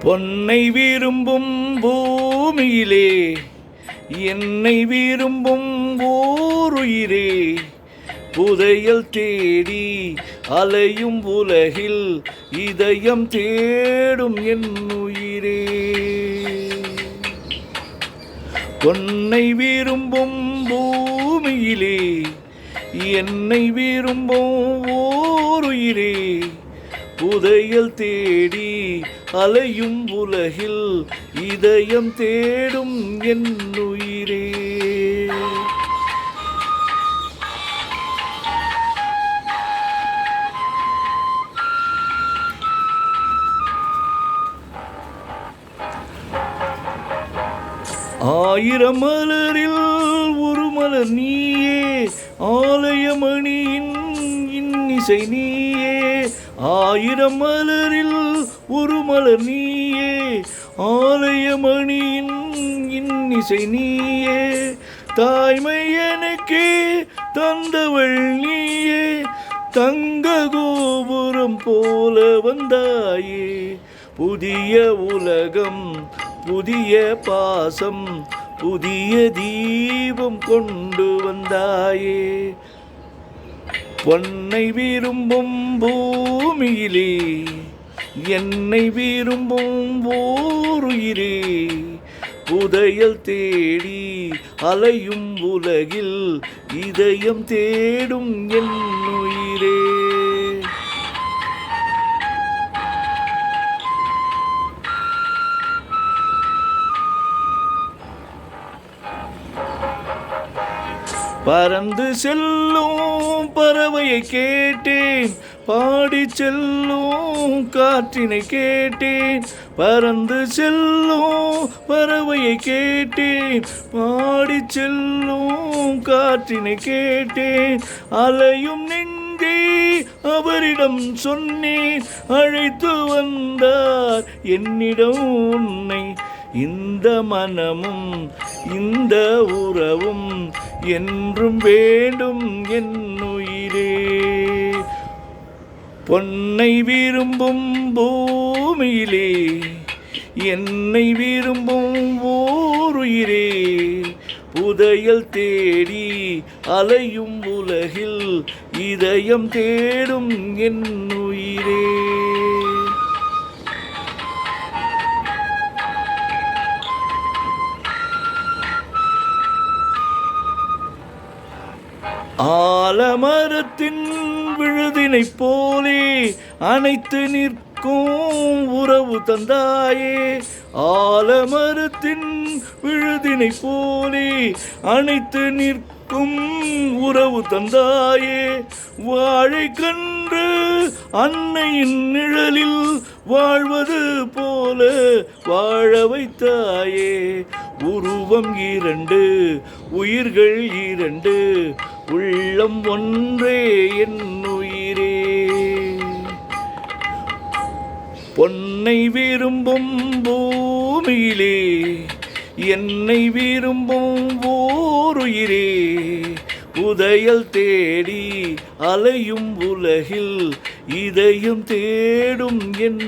பொன்னை விரும்பும் பூமியிலே என்னை விரும்பும் ஓருயிரே, புதையல் தேடி அலையும் உலகில் இதயம் தேடும் என் உயிரே. பொன்னை விரும்பும் பூமியிலே என்னை விரும்பும் ஓருயிரே, புதையல் தேடி அலையும் உலகில் இதயம் தேடும் என் உயிரே. ஆயிரம் மலரில் ஒரு மலர் நீயே, ஆலயமணியின் இன்னிசை நீயே. ஆயிரம் மலரில் ஒரு மலர் நீயே, ஆலயமணியின் இன்னிசை நீயே. தாய்மை எனக்கே தந்தவள் நீயே, தங்க கோபுரம் போல வந்தாயே. புதிய உலகம் புதிய பாசம் புதிய தீபம் கொண்டு வந்தாயே. பொன்னை விரும்பும் பூமியிலே என்னை விரும்பும் ஓருயிரே, புதையல் தேடி அலையும் உலகில் இதயம் தேடும் என் உயிரே. பறந்து செல்லும் பறவையை கேட்டேன், பாடி செல்லும் காற்றினை கேட்டேன். பறந்து செல்லும் பறவையை கேட்டேன், பாடி செல்லும் காற்றினை கேட்டேன். அலையும் நெஞ்சை அவரிடம் சொன்னேன், அழைத்து வந்தார் என்னிடம் உன்னை. இந்த மனமும் இந்த உறவும் என்றும் வேண்டும் என் உயிரே. பொன்னை விரும்பும் பூமியிலே என்னை விரும்பும் ஓருயிரே, புதையல் தேடி அலையும் உலகில் இதயம் தேடும் என் உயிரே. ஆலமரத்தின் விழுதினை போலே அனைத்து நிற்கும் உறவு தந்தாயே. ஆலமரத்தின் விழுதினை போலே அனைத்து நிற்கும் உறவு தந்தாயே. வாழை கன்று அன்னையின் நிழலில் வாழ்வது போல வாழ வைத்தாயே. உருவம் இரண்டு உயிர்கள் இரண்டு, உள்ளம் ஒன்றே என் உயிரே. பொன்னை விரும்பும் பூமியிலே என்னை விரும்பும் ஓருயிரே, புதையல் தேடி அலையும் உலகில் இதயம் தேடும் என்